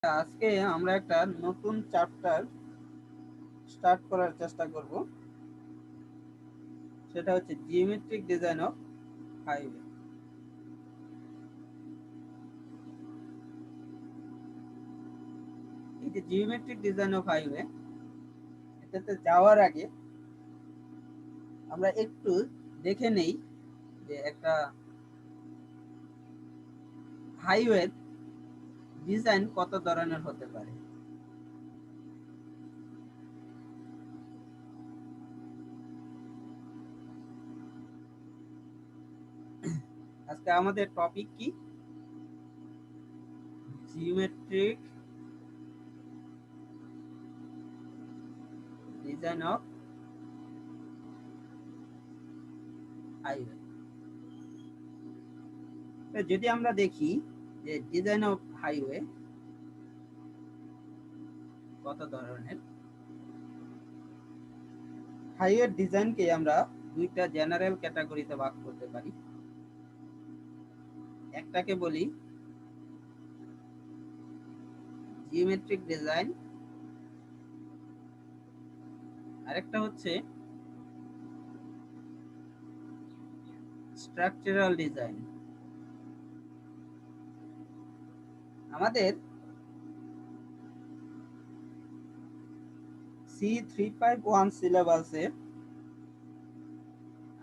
আজকে আমরা একটা নতুন চ্যাপ্টার স্টার্ট করার চেষ্টা করব, সেটা হচ্ছে জিওমেট্রিক ডিজাইন অফ হাইওয়ে। এই যে জিওমেট্রিক ডিজাইন অফ হাইওয়ে, এটাতে যাওয়ার আগে আমরা একটু দেখে নেই যে একটা হাইওয়ের ডিজাইন কত ধরনের হতে পারে। আজকে আমাদের টপিক কি? Geometric design of highway. যদি আমরা দেখি যে ডিজাইন অফ হাইওয়ে কত ধরনের, হাইওয়ে ডিজাইনকে আমরা দুইটা জেনারেল ক্যাটাগরিতে ভাগ করতে পারি। একটাকে বলি জিওমেট্রিক ডিজাইন, আরেকটা হচ্ছে স্ট্রাকচারাল ডিজাইন। আমাদের C351 সিলেবাসে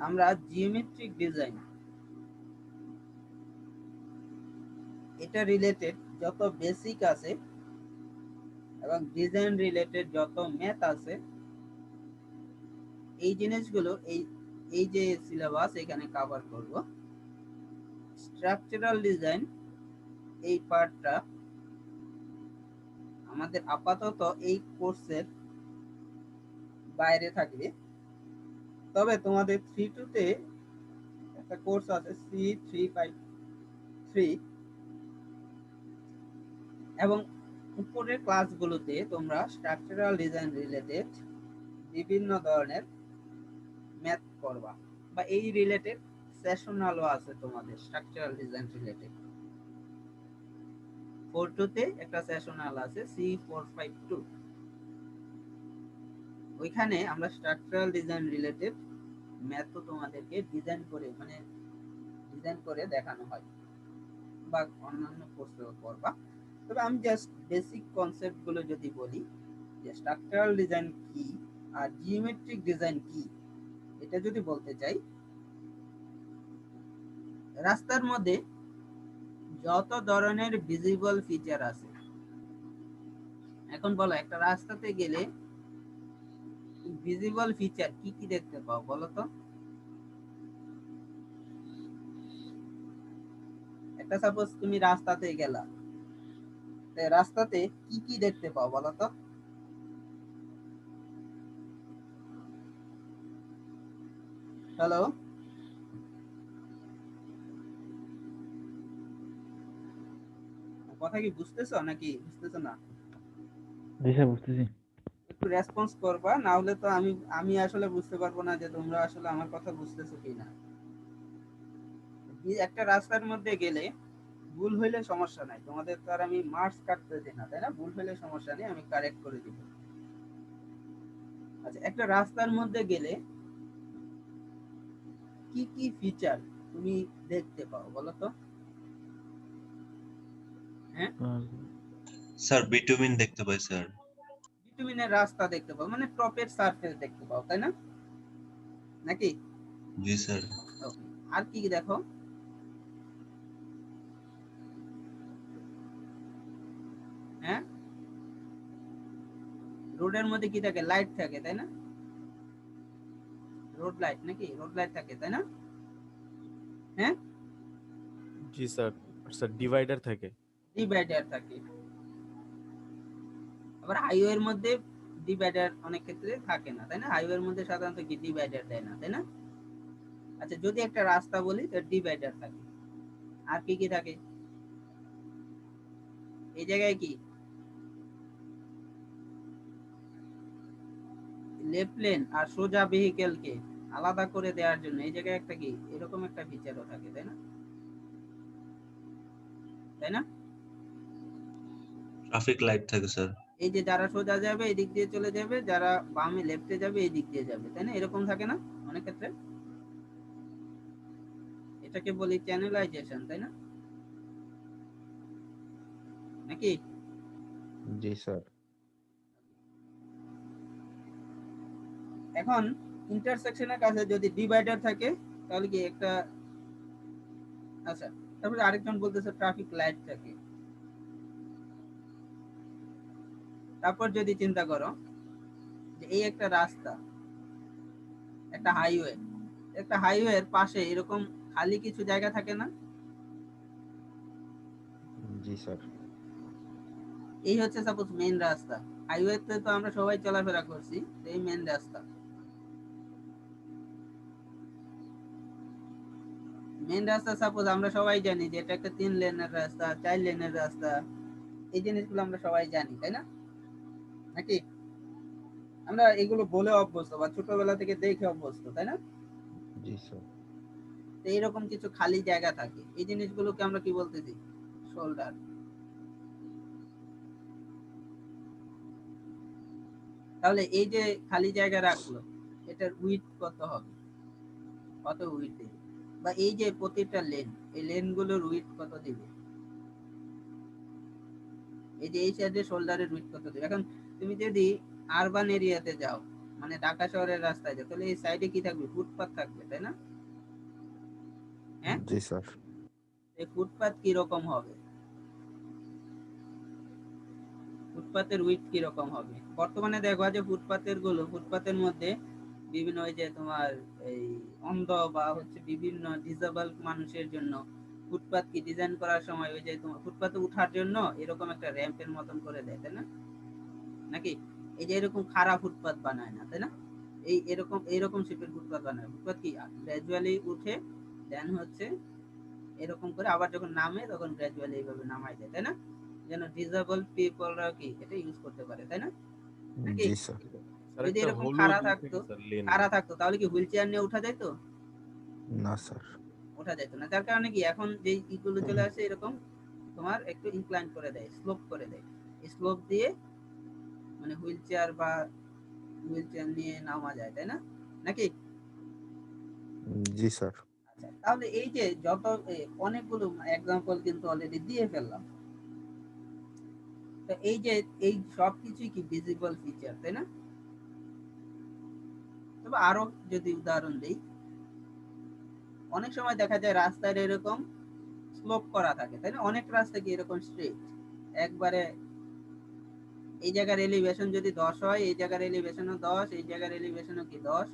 আমরা জিওমেট্রিক ডিজাইন এটা রিলেটেড যত বেসিক আছে এবং ডিজাইন রিলেটেড যত ম্যাথ আছে, এই জিনিসগুলো এই যে সিলেবাস এখানে কভার করব। স্ট্রাকচারাল ডিজাইন এই পার্টটা আমাদের আপাতত এই কোর্সের বাইরে থাকবে। তবে তোমাদের 3-2 একটা কোর্স আছে C353, এবং উপরের ক্লাসগুলোতে তোমরা স্ট্রাকচারাল ডিজাইন রিলেটেড বিভিন্ন ধরনের ম্যাথ করবা, বা এই রিলেটেড সেশনালও আছে তোমাদের স্ট্রাকচারাল ডিজাইন রিলেটেড। 4-2 একটা সেশনাল আছে C452, ওইখানে আমরা স্ট্রাকচারাল ডিজাইন রিলেটেড ম্যাথ তো তোমাদেরকে ডিজাইন করে দেখানো হয়, বা অন্যান্য কোর্সেও করবা। তবে আমি জাস্ট বেসিক কনসেপ্ট গুলো যদি বলি যে স্ট্রাকচারাল ডিজাইন কি আর জিওমেট্রিক ডিজাইন কি, এটা যদি বলতে চাই, রাস্তার মধ্যে যত ধরনের ভিজিবল ফিচার আছে, এখন বলো একটা রাস্তাতে গেলে ভিজিবল ফিচার কি কি দেখতে পাও বলো তো? একটা সাপোজ তুমি রাস্তাতে গেলা, রাস্তাতে কি কি দেখতে পাও বলো তো? হ্যালো, কথা কি বুঝতেছো নাকি বুঝতেছো না? জি স্যার, বুঝতেছি। একটু রেসপন্স করবা, না হলে তো আমি আসলে বুঝতে পারবো না যে তোমরা আসলে আমার কথা বুঝতেছো কিনা। একটা রাস্তার মধ্যে গেলে ভুল হইলে সমস্যা নাই, তোমাদের তো আর আমি মার্কস কাটতে দিই না, তাই না? ভুল হইলে সমস্যা নেই, আমি কারেক্ট করে দিব। আচ্ছা, একটা রাস্তার মধ্যে গেলে কি কি ফিচার তুমি দেখতে পাও বলো তো? হ্যাঁ, স্যার বিটুমিন দেখতে পাই স্যার। বিটুমিনের রাস্তা দেখতে পাও মানে টপের সারফেস দেখতে পাও, তাই না? নাকি? জি স্যার। ওকে, আর কি কি দেখো? হ্যাঁ, রোডের মধ্যে কি থাকে? লাইট থাকে, তাই না? রোড লাইট, নাকি রোড লাইট থাকে, তাই না? হ্যাঁ, জি স্যার। স্যার ডিভাইডার থাকে। ডিভাইডার থাকে। আবার হাইওয়ের মধ্যে ডিভাইডার অনেক ক্ষেত্রে থাকে না, তাই না? হাইওয়ের মধ্যে সাধারণত কি ডিভাইডার দেয় না, তাই না? আচ্ছা, যদি একটা রাস্তা বলি তো ডিভাইডার থাকে। আর কি কি থাকে এই জায়গায়? কি লেফট লেন আর সোজা ভেহিকেলকে আলাদা করে দেওয়ার জন্য এই জায়গায় একটা কি এরকম একটা ফিচারও থাকে, তাই না? তাই না? ট্রাফিক লাইট থাকে স্যার। এই যে যারা সোজা যাবে এই দিক দিয়ে চলে যাবে, যারা বামে লেফটে যাবে এই দিক দিয়ে যাবে, তাই না? এরকম থাকে না অনেক ক্ষেত্রে? এটাকে বলি চ্যানেলাইজেশন, তাই না? নাকি? জি স্যার। এখন ইন্টারসেকশনের কাছে যদি ডিভাইডার থাকে তাহলে কি একটা, আচ্ছা, তারপরে আরেকজন বলতেছে ট্রাফিক লাইট থাকে। তারপর যদি চিন্তা করো যে এই একটা রাস্তা, একটা হাইওয়ে, একটা হাইওয়ের পাশে এরকম খালি কিছু জায়গা থাকে না? জি স্যার। এই হচ্ছে সাপোজ মেইন রাস্তা। হাইওয়েতে তো আমরা সবাই চলাফেরা করছি, তো এই মেইন রাস্তা। মেইন রাস্তা সাপোজ আমরা সবাই জানি যে এটা একটা 3 লেনের রাস্তা, 4 লেনের রাস্তা, এই জিনিসগুলো আমরা সবাই জানি, তাই না? নাকি? আমরা এগুলো বলে অভ্যস্ত বা ছোটবেলা থেকে দেখে অভ্যস্ত, তাই না? জি স্যার। তো এইরকম কিছু খালি জায়গা থাকে, এই জিনিসগুলোকে আমরা কি বলতেছি? শোল্ডার। তাহলে এই যে খালি জায়গা রাখলো, এটার উইডথ কত হবে? কত উইডথ দেবে? বা এই যে প্রতিটা লেন, এই লেনগুলোর উইডথ কত দিবে? এই যে এই সাইডে শোল্ডারের উইডথ কত দিবে? এখন তুমি যদি আরবান এরিয়াতে যাও, মানে ঢাকা শহরের রাস্তায় যাও, তাহলে এই সাইডে কি থাকবে? ফুটপাত থাকবে, তাই না? হ্যাঁ, জি স্যার। এই ফুটপাত কি রকম হবে? ফুটপাতের উইডথ কি রকম হবে? বর্তমানে দেখো যে ফুটপাতের মধ্যে বিভিন্ন ওই যে তোমার এই অন্ধ বা হচ্ছে বিভিন্ন ডিসেবল মানুষের জন্য ফুটপাত কি ডিজাইন করার সময় ওই যে তোমার ফুটপাতে ওঠার জন্য এরকম একটা র্যাম্পের মতন করে দেয়, তাই না? নাকি? এই যে এরকম খাড়া ফুটপাত বানায় না, তাই না? এইরকম শেপের ফুটপাত বানায়। ফুটপাত কি গ্র্যাজুয়ালি উঠে দেন হচ্ছে এরকম করে আবার যখন নামে তখন গ্র্যাজুয়ালি এইভাবে নামায় দেয়, তাই না? যেন ডিসেবল পিপলরা কি এটা ইউজ করতে পারে, তাই না? নাকি? জি স্যার। স্যার যদি একটা এরকম হলুদ ই থাকে স্যার লেন। খাড়া থাকতো তাহলে কি হুইল চেয়ার নিয়ে উঠা যেত? না স্যার। ওঠা যেত না। যার কারণে কি এখন যে ইগুলো চলে আসে এরকম তোমার একটু ইনক্লাইন করে দেয়, স্লোপ করে দেয়। স্লোপ দিয়ে মানে হুইল চেয়ার বা হুইল চেয়ার নিয়ে নামা যায়, তাই না? নাকি? জি স্যার। আচ্ছা, তাহলে এই যে যত অনেকগুলো এক্সাম্পল কিন্তু অলরেডি দিয়ে ফেললাম। তো এই যে এই সবকিছুই কি ভিজিবল ফিচার, তাই না? তবে আরো যদি উদাহরণ দেই, অনেক সময় দেখা যায় রাস্তার এরকম স্লোপ করা থাকে, তাই না? অনেক রাস্তা কি এরকম স্ট্রেট একবারে, এই জায়গার এলিভেশন যদি 10 হয়, এই জায়গার এলিভেশনও 10, এই জায়গার এলিভেশনও কি 10,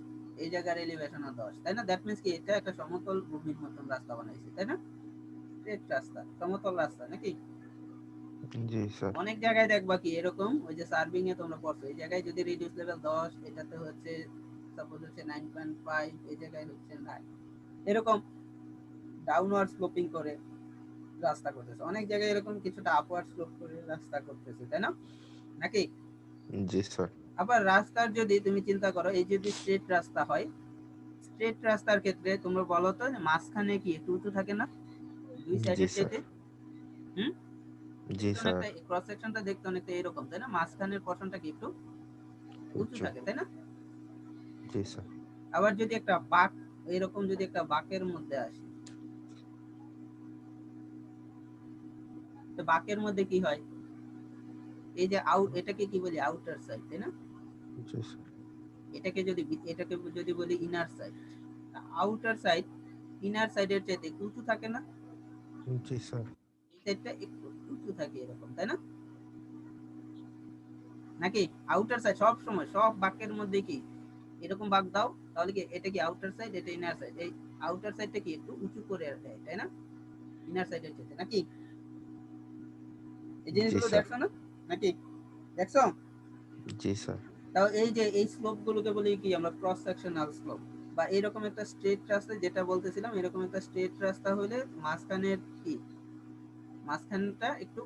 এই জায়গার এলিভেশনও 10, তাই না? দ্যাট মিন্স কি এটা একটা সমতল ভূমির মতন রাস্তা বানাইছে, তাই না? স্ট্রেট রাস্তা, সমতল রাস্তা, নাকি? জি স্যার। অনেক জায়গায় দেখবা কি এরকম ওই যে সার্ভিং এ তোমরা পড়ছো, এই জায়গায় যদি রিডিউস লেভেল 10, এটাতে হচ্ছে সাপোজ হচ্ছে 9.5, এই জায়গায় হচ্ছে 9, এরকম ডাউনওয়ার্ড স্লোপিং করে রাস্তা করতেছে। অনেক জায়গায় এরকম কিছুটা আপওয়ার্ড স্লোপ করে রাস্তা করতেছে, তাই না? নাকি? জি স্যার। আবার রাস্তার যদি তুমি চিন্তা করো, এই যদি স্ট্রেট রাস্তা হয়, স্ট্রেট রাস্তার ক্ষেত্রে তোমরা বলো তো যে মাঝখানে কি একটু উঁচু থাকে না দুই জি সাইডের স্যার। চাইতে? হুম, জি দেখতে স্যার। অনেকটা ক্রস সেকশনটা দেখতে অনেকটা এরকম, তাই না? মাঝখানের পোরশনটা কি একটু উঁচু উঁচু। থাকে, তাই না? জি স্যার। আবার যদি একটা বাঁক, এরকম যদি একটা বাঁকের মধ্যে আসে, তো বাঁকের মধ্যে কি হয়? এই যে এটাকে কি বলি? আউটার সাইড, তাই না? জি স্যার। এটাকে যদি বলি inner side, outer side inner সাইডের চাইতে একটু উঁচু থাকে না? জি স্যার। এই সাইডটা একটু উঁচু থাকে এরকম, তাই না? নাকি? আউটার সাইড সব সময় সব বাঁকের মধ্যে কি এরকম বাঁক দাও, তাহলে কি এটা কি আউটার সাইড, এটা ইনার সাইড, এই আউটার সাইডটা কি একটু উঁচু করে দেয়, তাই না? ইনার সাইডের চাইতে, নাকি? এই জি জিনিসগুলো স্যার। দেখছো না? নাকি? দেখছো? জি স্যার। তাও এই যে এই স্লোপ গুলোকে বলি কি আমরা ক্রস সেকশনাল স্লোপ। বা এরকম একটা স্ট্রেট রাস্তা, যেটা বলতেছিলাম, এরকম একটা স্ট্রেট রাস্তা হলে মাঝখানের কি মাঝখানটা একটু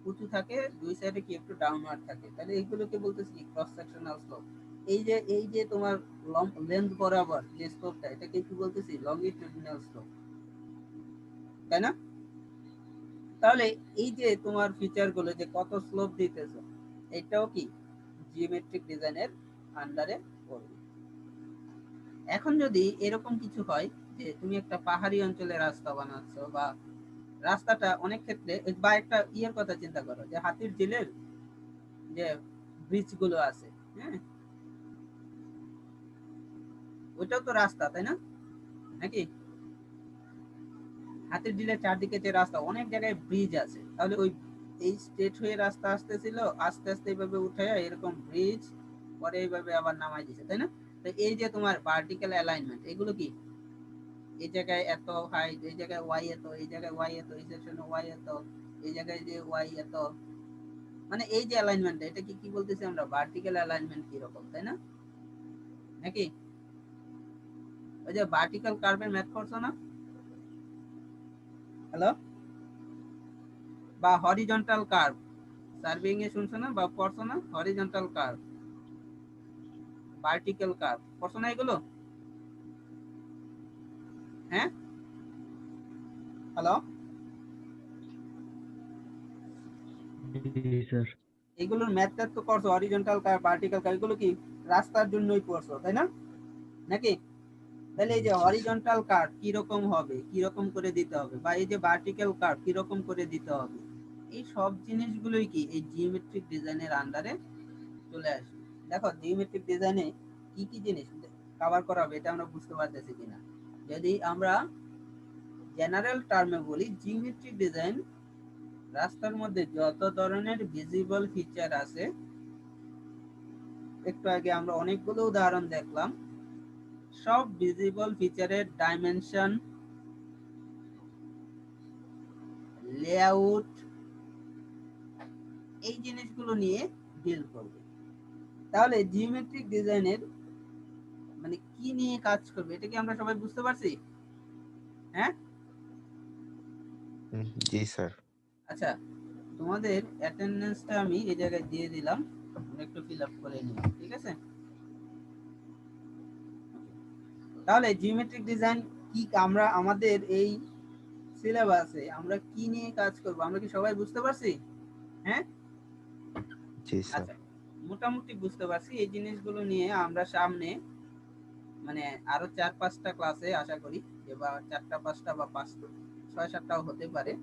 উঁচু থাকে, দুই সাইডে কি একটু ডাউনওয়ার্ড থাকে, তাহলে এইগুলোকে বলতেছি কি ক্রস সেকশনাল স্লোপ। এই যে তোমার লেন্থ বরাবর যে স্লোপটা, এটাকে কি বলতেছি? লঙ্গিটিউডিনাল স্লোপ, তাই না? তাহলে এই যে তোমার ফিচার গুলো যে কত স্লোপ দিতেছো, এটাও কি জিওমেট্রিক ডিজাইনের আন্ডারে পড়বে। এখন যদি এরকম কিছু হয় যে তুমি একটা পাহাড়ি অঞ্চলে রাস্তা বানাচ্ছো, বা রাস্তাটা অনেক ক্ষেত্রে, বা একটা ইয়ের কথা চিন্তা করো যে হাতির ঝিলের যে ব্রিজ গুলো আছে, হ্যাঁ, ওইটাও তো রাস্তা, তাই না? নাকি হাতির ঝিলের চারদিকে যে রাস্তা, অনেক জায়গায় ব্রিজ আছে, তাহলে ওই এই স্ট্রেট হয়ে রাস্তা আসতেছিল, আস্তে আস্তে এইভাবে উঠে এরকম ব্রিজ, পরে এইভাবে আবার নামাই দিছে, তাই না? তো এই যে তোমার ভার্টিক্যাল অ্যালাইনমেন্ট, এগুলো কি এই জায়গায় এত হাইট, এই জায়গায় ওয়াই এত, এই জায়গায় ওয়াই এত, এই সেকশনে ওয়াই এত, এই জায়গায় যে ওয়াই এত, মানে এই যে অ্যালাইনমেন্ট, এটা কি কি বলতেছি আমরা, ভার্টিক্যাল অ্যালাইনমেন্ট কি রকম, তাই না? নাকি ওই যে ভার্টিক্যাল কার্ভের ম্যাথ করছো না? হ্যালো? বা হরিজন্টাল কার্ভ সার্ভেইং এ শুনছো না বা পড়ছো না? হরিজন্টাল কার্ভ, ভার্টিক্যাল কার্ভ পড়ছো না এগুলো? হ্যাঁ, হ্যালো, জি স্যার। এগুলোর ম্যাথ ট্যাথ তো করছো, হরিজন্টাল কার্ভ, ভার্টিক্যাল কার্ভ, এগুলো কি রাস্তার জন্যই পড়ছো, তাই না? নাকি? তাহলে এই যে জি স্যার। হরিজন্টাল কার্ভ কি রকম হবে, কি রকম করে দিতে হবে, বা এই যে ভার্টিক্যাল কার্ভ কি রকম করে দিতে হবে, এই সব জিনিসগুলোই কি এই জিওমেট্রিক ডিজাইনের আন্ডারে চলে আসে। দেখো জিওমেট্রিক ডিজাইনে কি কি জিনিস কভার করা হবে এটা আমরা বুঝতে পারতেছি কিনা। যদি আমরা জেনারেল টার্মে বলি, জিওমেট্রিক ডিজাইন রাস্তার মধ্যে যত ধরনের ভিজিবল ফিচার আছে, একটু আগে আমরা অনেকগুলো উদাহরণ দেখলাম, সব ভিজিবল ফিচারের ডাইমেনশন, লেআউট, এই জিনিসগুলো নিয়ে ডিল করবে। তাহলে জিওমেট্রিক ডিজাইনের মানে কি নিয়ে কাজ করবে, এটা কি আমরা সবাই বুঝতে পারছি? হ্যাঁ, জি স্যার। আচ্ছা, তোমাদের অ্যাটেন্ডেন্সটা আমি এই জায়গায় দিয়ে দিলাম, একটু ফিল আপ করে নিও, ঠিক আছে? তাহলে জিওমেট্রিক ডিজাইন কি, আমরা আমাদের এই সিলেবাসে আমরা কি নিয়ে কাজ করব, আমরা কি সবাই বুঝতে পারছি? হ্যাঁ, জি স্যার। আচ্ছা, মোটামুটি বুঝতে পারছি। এই জিনিসগুলো নিয়ে আমরা সামনে মানে আরো 4-5টা ক্লাসে আশা করি, যে বা 4টা 5টা বা 5 6 7টাও হতে পারে,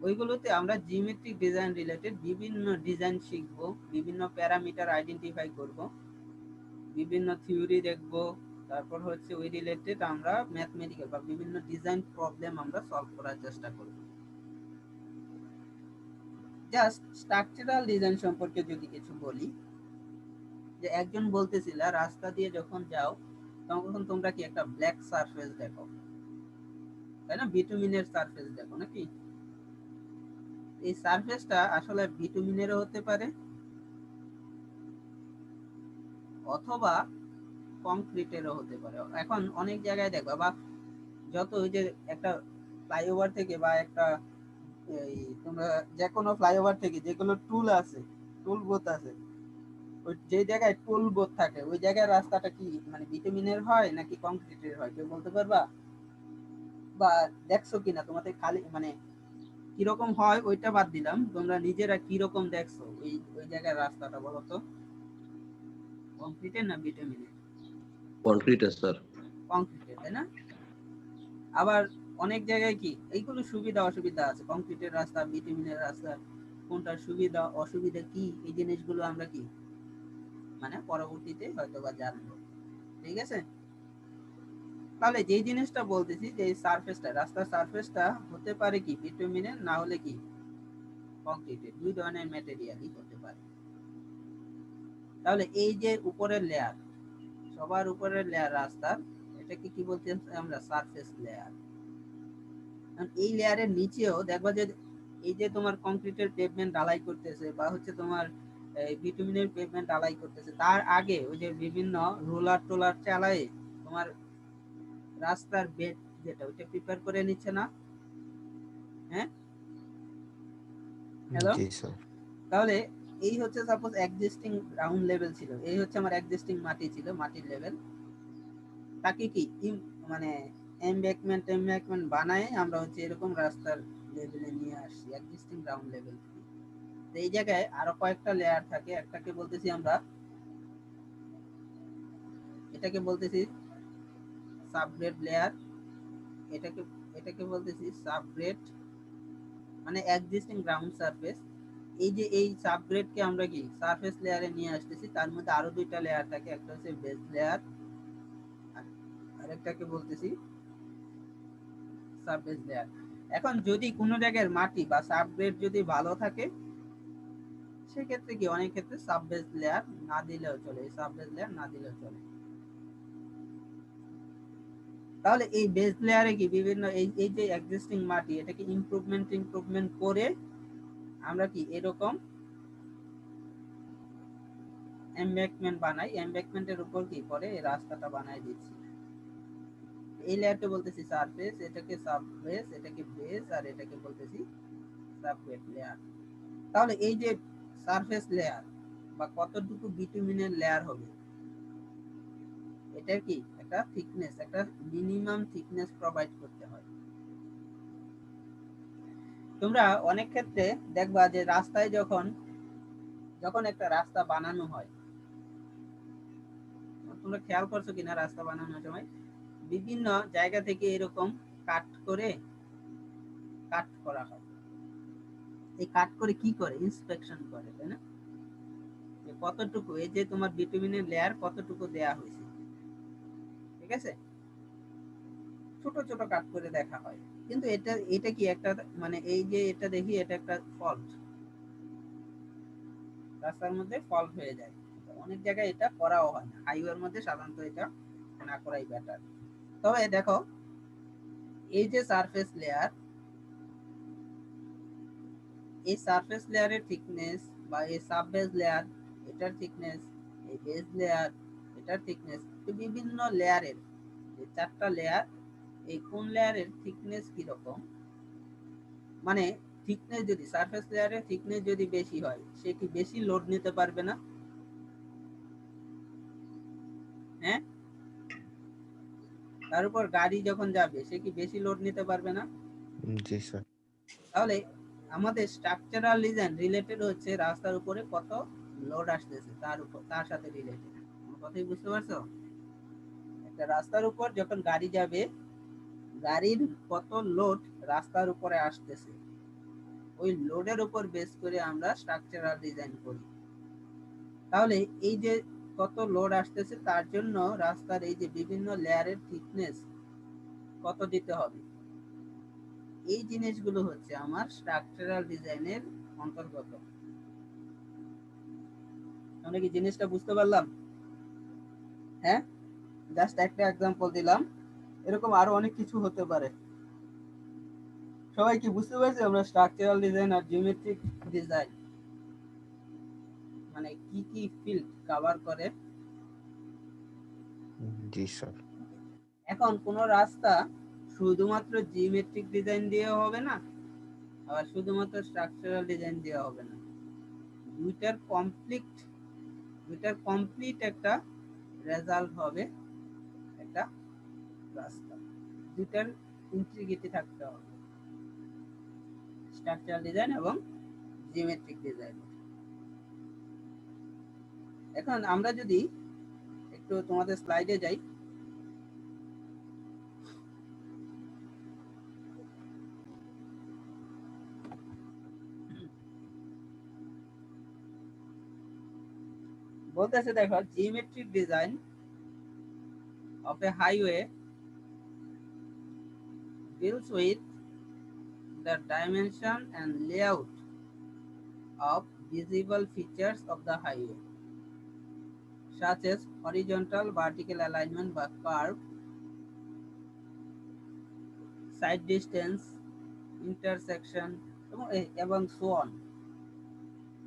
ওইগুলোতে আমরা জিওমেট্রিক ডিজাইন রিলেটেড বিভিন্ন ডিজাইন শিখব, বিভিন্ন প্যারামিটার আইডেন্টিফাই করব, বিভিন্ন থিওরি দেখব, তারপর হচ্ছে ওই রিলেটেড আমরা ম্যাথমেটিক্যাল বা বিভিন্ন ডিজাইন প্রবলেম আমরা সলভ করার চেষ্টা করব। জাস্ট স্ট্রাকচারাল ডিজাইন সম্পর্কে যদি কিছু বলি, যে একজন বলতেছিল রাস্তা দিয়ে যখন যাও তখন তোমরা কি একটা ব্ল্যাক সারফেস দেখো, তাই না? বিটুমিনের সারফেস দেখো নাকি? এই সারফেসটা আসলে বিটুমিনেরও হতে পারে, অথবা কংক্রিটেরও হতে পারে। এখন অনেক জায়গায় দেখবা, বা যত ওই যে একটা ফ্লাইওভার থেকে বা একটা এই তোমরা যে কোনো ফ্লাইওভার থেকে যেগুলো টুল আছে, টুল বোথ আছে, ওই যে জায়গায় টুল বোথ থাকে ওই জায়গায় রাস্তাটা কি মানে বিটুমিনের হয় নাকি কংক্রিটের হয়, কেউ বলতে পারবা? বা দেখছো কিনা তোমাদের খালি মানে কিরকম হয় ওইটা বাদ দিলাম, তোমরা নিজেরা কিরকম দেখছো ওই ওই জায়গায় রাস্তাটা, বলো তো, কংক্রিটের না বিটুমিনের? Concrete sir. কংক্রিটের, তাই না? আবার অনেক জায়গায় কি এইগুলো সুবিধা অসুবিধা আছে, কংক্রিটের রাস্তা, বিটুমিনের রাস্তা, কোনটার সুবিধা অসুবিধা কি, এই জিনিসগুলো আমরা কি মানে পরবর্তীতে হয়তো বা জানবো, ঠিক আছে? তাহলে যে জিনিসটা বলতেছি যে সারফেসটা, রাস্তার সারফেসটা হতে পারে কি বিটুমিনের, না হলে কি কংক্রিটের, দুই ধরনের ম্যাটেরিয়ালই হতে পারে। তাহলে এই যে উপরের লেয়ার, সবার উপরের লেয়ার রাস্তার, এটাকে কি বলতে আমরা, সারফেস লেয়ার। এই লেয়ারের নিচেও দেখবা যে এই যে তোমার কংক্রিটের পেভমেন্ট ঢালাই করতেছে, বা হচ্ছে তোমার বিটুমিনের পেভমেন্ট ঢালাই করতেছে, তার আগে ওই যে বিভিন্ন রোলার টোলার চালায় তোমার রাস্তার বেড যেটা ওইটা প্রিপেয়ার করে নিচ্ছে না? হ্যাঁ, হ্যালো? জি স্যার। তাহলে এই হচ্ছে সাপোজ এক্সিস্টিং গ্রাউন্ড লেভেল ছিল, এই হচ্ছে আমার এক্সিস্টিং মাটি ছিল, মাটির লেভেল, তাকে কি মানে এমব্যাকমেন্ট বানায় আমরা হচ্ছে এরকম রাস্তার লেভেলে নিয়ে আসছি, এক্সিস্টিং গ্রাউন্ড লেভেল। তো এই জায়গায় আরো কয়েকটা লেয়ার থাকে, একটাকে বলতেছি আমরা, এটাকে বলতেছি সাবগ্রেড লেয়ার, এটাকে এটাকে বলতেছি সাবগ্রেড মানে এক্সিস্টিং গ্রাউন্ড সারফেস। এই যে এই সাবগ্রেডকে আমরা কি সারফেস লেয়ারে নিয়ে আসতেছি, তার মধ্যে আরো দুইটা লেয়ার থাকে, একটা হচ্ছে বেস লেয়ার, আরেকটাকে বলতেছি সারফেস লেয়ার। এখন যদি কোনো জায়গার মাটি বা সাবগ্রেড যদি ভালো থাকে, সেক্ষেত্রে কি অনেক ক্ষেত্রে সাববেস লেয়ার না দিলেও চলে, এই সাববেস লেয়ার না দিলেও চলে। তাহলে এই বেস লেয়ারে কি বিভিন্ন এই যে এক্সিস্টিং মাটি, এটাকে ইমপ্রুভমেন্ট করে আমরা কি এরকম এমব্যাঙ্কমেন্ট বানাই, এমব্যাঙ্কমেন্টের উপর কি করে এই রাস্তাটা বানাই দিচ্ছি। এই লেয়ারকে বলতেছি সারফেস, এটাকে সাববেস, এটাকে বেস, আর এটাকে বলতেছি সাবগ্রেড লেয়ার। তাহলে এই যে সারফেস লেয়ার বা কতটুকু বিটুমিনের লেয়ার হবে, এটার কি একটা থিকনেস, একটা মিনিমাম থিকনেস প্রোভাইড করতে হয়। তোমরা অনেক ক্ষেত্রে দেখবা যে রাস্তায় যখন যখন একটা রাস্তা বানানো হয়, তোমরা খেয়াল করছো কিনা, রাস্তা বানানোর সময় বিভিন্ন জায়গা থেকে এরকম কাট করা হয়। এই কাট করে কি করে, ইন্সপেকশন করে, তাই না? যে কতটুকু এই যে তোমার বিটুমিনের লেয়ার কতটুকু দেয়া হয়েছে, ঠিক আছে, ছোট ছোট কাট করে দেখা হয়। কিন্তু এটা এটা কি একটা মানে এই যে এটা দেখি এটা একটা ফল্ট, রাস্তার মধ্যে ফল্ট হয়ে যায়। অনেক জায়গায় এটা করাও হয় না, হাইওয়ের মধ্যে সাধারণত এটা না করাই বেটার। তবে দেখো এই যে সারফেস লেয়ার, এই সারফেস লেয়ারের থিকনেস বা এই সাববেস লেয়ার এটার থিকনেস, এই বেস লেয়ার এটার থিকনেস, বিভিন্ন লেয়ারের যে চারটা লেয়ার, এই কোন লেয়ারের থিকনেস কি রকম, মানে থিকনেস যদি সারফেস লেয়ারের থিকনেস যদি বেশি হয়, সে কি বেশি লোড নিতে পারবে না? হ্যাঁ, তার উপর গাড়ি যখন যাবে সে কি বেশি লোড নিতে পারবে না? জি স্যার। তাহলে আমাদের স্ট্রাকচারাল ডিজাইন রিলেটেড হচ্ছে রাস্তার উপরে কত লোড আসতেছে তার উপর, তার সাথে রিলেটেড। আমার কথাই বুঝতে পারছো? একটা রাস্তার উপর যখন গাড়ি যাবে, গাড়ির কত লোড রাস্তার উপরে আসতেছে, ওই লোডের উপর বেস করে আমরা স্ট্রাকচারাল ডিজাইন করি। তাহলে এই যে কত লোড আসতেছে, তার জন্য রাস্তার এই যে বিভিন্ন লেয়ারের থিকনেস কত দিতে হবে, এই জিনিসগুলো হচ্ছে আমার স্ট্রাকচারাল ডিজাইনের অন্তর্গত। আমরা কি জিনিসটা বুঝতে পারলাম? হ্যাঁ, জাস্ট একটা এক্সাম্পল দিলাম, এরকম আরো অনেক কিছু হতে পারে। সবাই কি বুঝতে পারছে আমরা স্ট্রাকচারাল ডিজাইন আর জিওমেট্রিক ডিজাইন মানে কি কি ফিল্ড কভার করে? জি স্যার। এখন কোন রাস্তা শুধুমাত্র জিওমেট্রিক ডিজাইন দিয়ে হবে না, আবার শুধুমাত্র স্ট্রাকচারাল ডিজাইন দিয়ে হবে না, দুইটার কমপ্লিট একটা রেজাল্ট হবে একটা রাস্তা। দুইটার ইন্টিগ্রিটি থাকতে হবে, স্ট্রাকচারাল ডিজাইন এবং জিওমেট্রিক ডিজাইন। এখন আমরা যদি একটু তোমাদের স্লাইডে যাই, বলতেছে দেখো, geometric design of A highway deals with the dimension and layout of visible features of the highway, such as horizontal, vertical alignment বা curve, side distance, intersection এবং so on,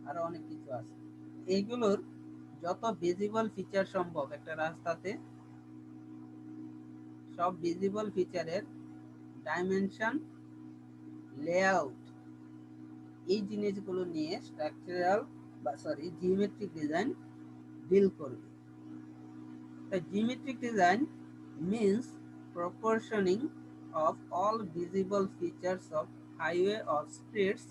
আরো অনেক কিছু আছে। এইগুলোর যত ভিজিবল ফিচার সম্ভব একটা রাস্তাতে, সব ভিজিবল ফিচারের ডাইমেনশন, লেআউট, এই জিনিসগুলো নিয়ে স্ট্রাকচারাল বা জিওমেট্রিক ডিজাইন ডিল করবে। The geometric design means proportioning of all visible features of highway or streets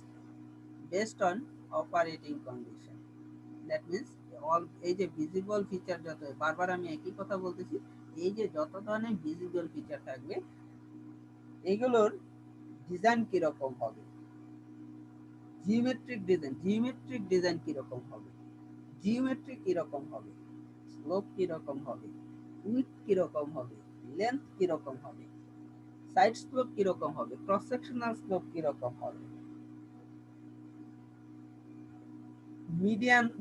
based on operating condition. That means all এই যে ভিজিবল ফিচার যত, বারবার আমি একই কথা বলতেছি, এই যে যত ধরনের ভিজিবল ফিচার থাকবে এগুলোর ডিজাইন কিরকম হবে, জিওমেট্রিক ডিজাইন কিরকম হবে, জিওমেট্রি কিরকম হবে, স্লোপ কিরকম হবে, উইডথ কিরকম হবে, লেন্থ কিরকম হবে, সাইড স্লোপ কিরকম হবে, ক্রস সেকশনাল স্লোপ কিরকম হবে,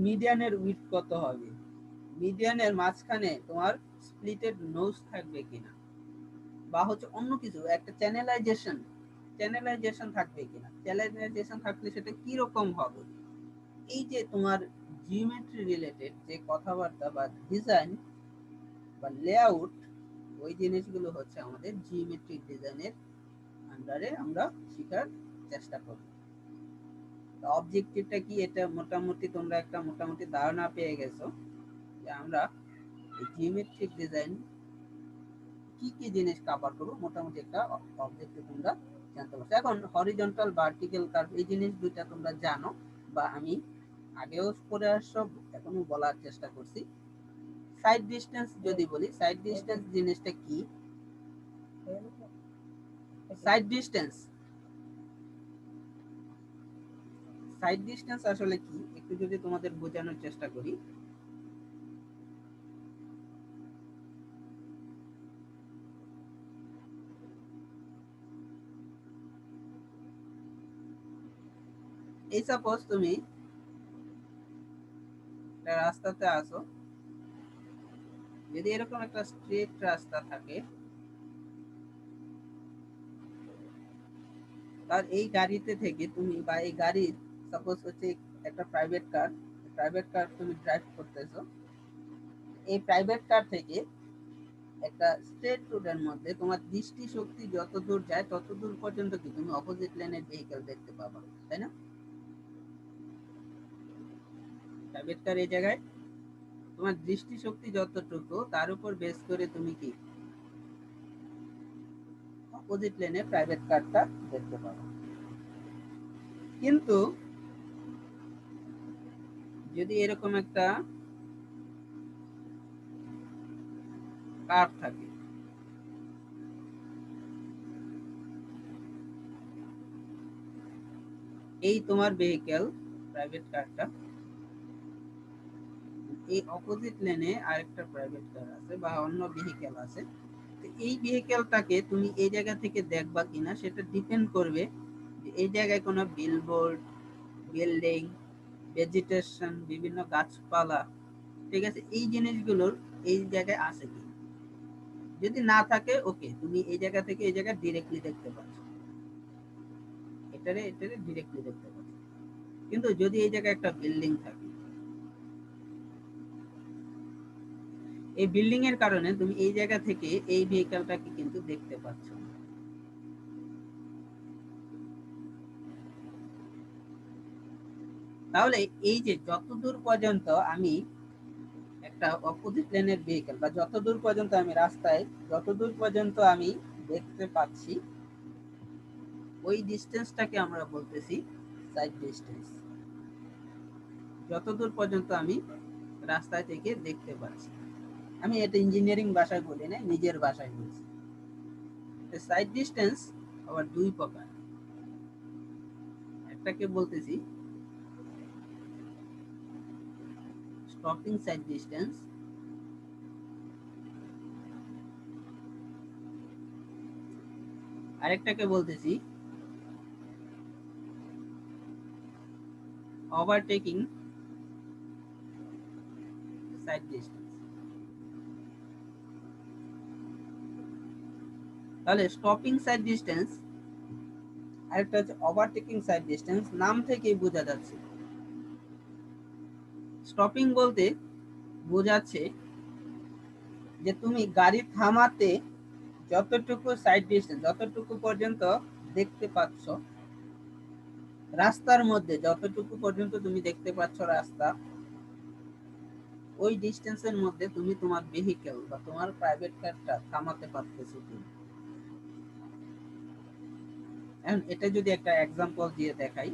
মিডিয়ানের উইডথ কত হবে, মিডিয়ানের মাঝখানে তোমার স্প্লিটেড নোজ থাকবে কিনা, বা হচ্ছে অন্য কিছু একটা চ্যানেলাইজেশন থাকবে কিনা, চ্যানেলাইজেশন থাকলে সেটা কি রকম হবে। এই যে তোমার জিওমেট্রি রিলেটেড যে কথাবার্তা বা ডিজাইন বা লেআউট, ওই জিনিসগুলো হচ্ছে আমাদের জিওমেট্রিক ডিজাইনের আন্ডারে আমরা শেখার চেষ্টা করব। অবজেক্টিভটা কি, এটা মোটামুটি তোমরা একটা মোটামুটি ধারণা পেয়ে গেছো যে আমরা জিওমেট্রিক ডিজাইন কি কি জিনিস কভার করবো, মোটামুটি একটা অবজেক্টিভ তোমরা জানতে পারছো। এখন হরিজন্টাল ভার্টিক্যাল কার্ভ এই জিনিস দুইটা তোমরা জানো, বা আমি আগেও পড়ে আসছো, এখনো বলার চেষ্টা করছি। সাইড ডিসটেন্স যদি বলি, সাইড ডিসটেন্স জিনিসটা কি, সাইড ডিসটেন্স আসলে কি একটু যদি তোমাদের বোঝানোর চেষ্টা করি। এই সাপোজ তুমি একটা রাস্তাতে আসো, যদি এরকম একটা স্ট্রেট রাস্তা থাকে, তার এই গাড়িতে থেকে তুমি, বা এই গাড়ির সাপোজ হচ্ছে একটা প্রাইভেট কার তুমি ড্রাইভ করতেছো, এই প্রাইভেট কার থেকে একটা স্ট্রেট রোডের মধ্যে তোমার দৃষ্টি শক্তি যত দূর যায় তত দূর পর্যন্ত কি তুমি অপোজিট লেনের ভেহিকল দেখতে পাবা, তাই না? প্রাইভেট কার এই জায়গায় তোমার দৃষ্টি শক্তি যতটুকু, তার উপর বেস করে তুমি কি অপোজিট লেনে প্রাইভেট কারটা দেখতে পাবা। কিন্তু যদি এরকম একটা কার থাকে, এই তোমার ভেহিকল প্রাইভেট কারটা, এই অপোজিট লেনে আরেকটা প্রাইভেট কার আছে বা অন্য ভেহিকল আছে, তো এই ভেহিকলটাকে তুমি এই জায়গা থেকে দেখবা কিনা সেটা ডিপেন্ড করবে যে এই জায়গায় কোনো বিলবোর্ড, বিল্ডিং, ভেজিটেশন, বিভিন্ন গাছপালা, ঠিক আছে, এই জিনিসগুলোর এই জায়গায় আছে কি। যদি না থাকে, ওকে, তুমি এই জায়গা থেকে এই জায়গা ডিরেক্টলি দেখতে পাচ্ছ, এটারে ডিরেক্টলি দেখতে পাচ্ছ। কিন্তু যদি এই জায়গায় একটা বিল্ডিং থাকে, এই বিল্ডিং এর কারণে তুমি এই জায়গা থেকে এই ভেহিকলটাকে কিন্তু দেখতে পাচ্ছ না। তাহলে এই যে যতদূর পর্যন্ত আমি একটা অপোজিট লেনের ভেহিকল, বা যতদূর পর্যন্ত আমি রাস্তায় যতদূর পর্যন্ত আমি দেখতে পাচ্ছি, ওই ডিস্টেন্সটাকে আমরা বলতেছি সাইড ডিস্টেন্স। যতদূর পর্যন্ত আমি রাস্তায় থেকে দেখতে পাচ্ছি, আমি এটা ইঞ্জিনিয়ারিং ভাষায় বলি না, নিজের ভাষায় বলছি। সাইড ডিস্টেন্স আবার দুই প্রকার, একটাকে বলতেছি স্টপিং সাইড ডিস্টেন্স, আরেকটাকে বলতেছি ওভারটেকিং সাইড ডিস্টেন্স। তাহলে স্টপিং সাইড ডিস্টেন্স আরেকটা হচ্ছে ওভারটেকিং সাইড ডিস্টেন্স, নাম থেকেই বোঝা যাচ্ছে। স্টপিং বলতে বোঝাচ্ছে যে তুমি গাড়ি থামাতে যতটুকু সাইড ডিস্টেন্স, যতটুকু পর্যন্ত দেখতে পাচ্ছ রাস্তার মধ্যে, যতটুকু পর্যন্ত তুমি দেখতে পাচ্ছ রাস্তা, ওই ডিস্টেন্সের মধ্যে তুমি তোমার ভেহিকল বা তোমার প্রাইভেট কারটা থামাতে পারতেছো কিনা। এখন এটা যদি একটা एग्जांपल দিয়ে দেখাই,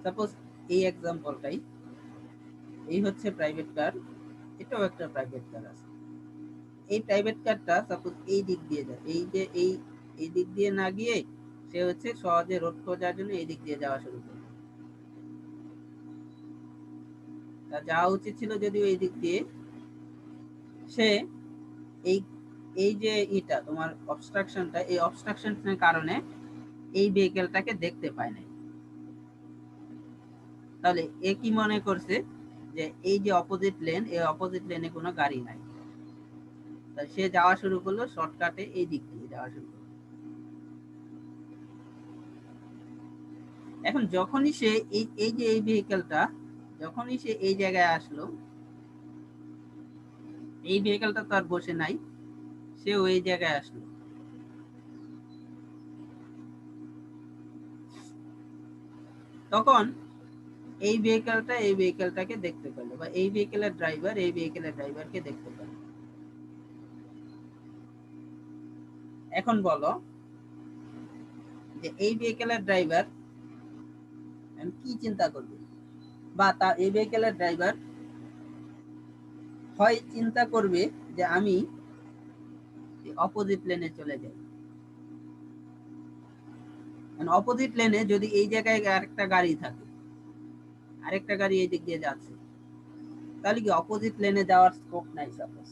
সাপোজ এই एग्जांपलটাই, এই হচ্ছে প্রাইভেট কার, এটাও একটা প্রাইভেট কার আছে। এই প্রাইভেট কারটা সাপোজ এই দিক দিয়ে যায়, এই যে এই দিক দিয়ে না গিয়ে সে হচ্ছে সহজে রোড খোঁজার জন্য এই দিক দিয়ে যাওয়া শুরু করে। তার যাওয়া উচিত ছিল যদিও এই দিক দিয়ে, সে এই এই যে এটা তোমার অবস্ট্রাকশনটা, এই অবস্ট্রাকশনের কারণে এই ভেহিকলটাকে দেখতে পায় না। তাহলে এ কি মনে করছে যে এই যে অপোজিট লেন, এই অপোজিট লেনে কোনো গাড়ি নাই, তাই সে যাওয়া শুরু করলো শর্টকাটে এই দিক দিয়ে যাওয়া শুরু করলো। এখন যখনই সে এই যে এই ভেহিকলটা, যখনই সে এই জায়গায় আসলো, এই ভেহিকলটা তো আর বসে নাই, সে ওই জায়গায় আসলো। তখন এই ভেহিকলটাকে দেখতে পেল, বা এই ভেহিকলের ড্রাইভার এই ভেহিকলের ড্রাইভারকে দেখতে পেল। এখন বলো যে এই ভেহিকলের ড্রাইভার কি চিন্তা করবে, বা তার এই ভেহিকলের ড্রাইভার হয় চিন্তা করবে যে আমি অপোজিট লেনে চলে যাই। অপোজিট লেনে যদি এই জায়গায় আরেকটা গাড়ি থাকে, আরেকটা গাড়ি এই দিক দিয়ে যাচ্ছে, তাহলে কি অপোজিট লেনে যাওয়ার স্কোপ নাই সাপোজ।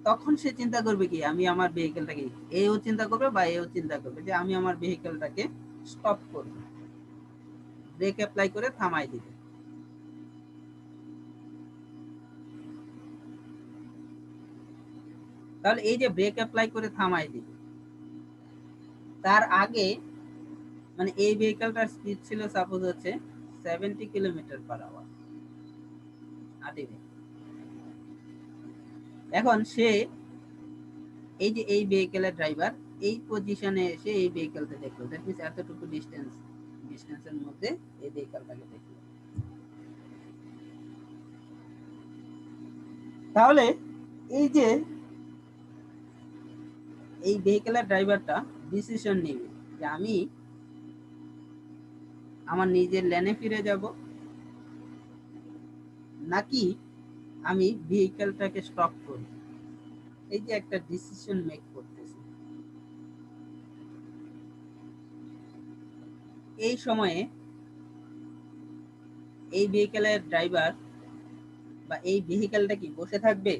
তখন সে চিন্তা করবে কি আমি আমার ভেহিকলটাকে, এও চিন্তা করবে বা এও চিন্তা করবে যে আমি আমার ভেহিকলটাকে স্টপ করব, ব্রেক অ্যাপ্লাই করে থামাই দিব। তাহলে এই যে ব্রেক অ্যাপ্লাই করে থামাই দিব, তার আগে মানে এই ভেহিকলটার স্পিড ছিল সাপোজ হচ্ছে 70 কিলোমিটার/আওয়ার। এখন সে এই যে এই ভেহিকলের ড্রাইভার এই পজিশনে এসে এই ভেহিকলটা দেখলো, দ্যাট মিন্স এতটুকু ডিস্টেন্সের মধ্যে এই ভেহিকলটাকে দেখলো। তাহলে এই যে এই ভেহিকলের ড্রাইভারটা ডিসিশন নেবে যে আমি আমার নিজের লেনে ফিরে যাব, নাকি আমি ভেহিকলটাকে স্টপ করব। এই যে একটা ডিসিশন মেক করতেছে। এই সময়ে এই ভেহিকলের ড্রাইভার বা এই ভেহিকলটা কি বসে থাকবে?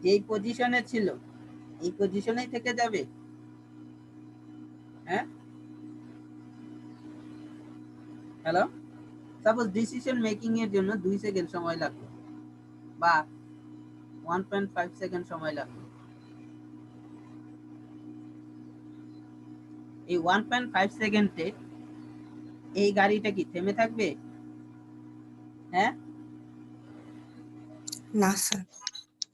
যেই পজিশনে ছিল এই পজিশনেই থেকে যাবে? হ্যাঁ, হ্যালো, সাপোজ ডিসিশন মেকিং এর জন্য 2 সেকেন্ড সময় লাগলো বা 1.5 সেকেন্ড সময় লাগলো। এই 1.5 সেকেন্ডে এই গাড়িটা কি থেমে থাকবে? হ্যাঁ না স্যার।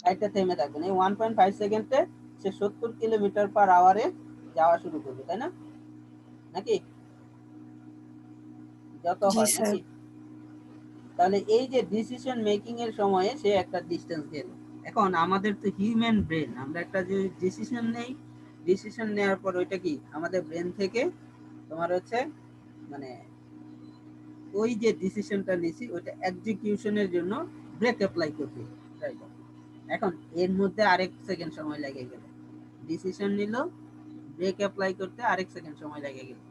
গাড়িটা থেমে থাকবে না। এই 1.5 সেকেন্ডে সে 70 কিলোমিটার/আওয়ারে যাওয়া শুরু করবে, তাই না? নাকি যত জি হয় স্যার। নাকি? তাহলে এই যে ডিসিশন মেকিং এর সময়ে সে একটা ডিসটেন্স গেল। এখন আমাদের তো হিউম্যান ব্রেন, আমরা একটা যে ডিসিশন নেই, ডিসিশন নেওয়ার পর ওইটা কি আমাদের ব্রেন থেকে তোমার হচ্ছে মানে ওই যে ডিসিশনটা নিছি ওইটা এক্সিকিউশনের জন্য ব্রেক অ্যাপ্লাই করবে ড্রাইভার। এখন এর মধ্যে আরেক সেকেন্ড সময় লেগে গেল, ডিসিশন নিল, ব্রেক অ্যাপ্লাই করতে আরেক সেকেন্ড সময় লেগে গেল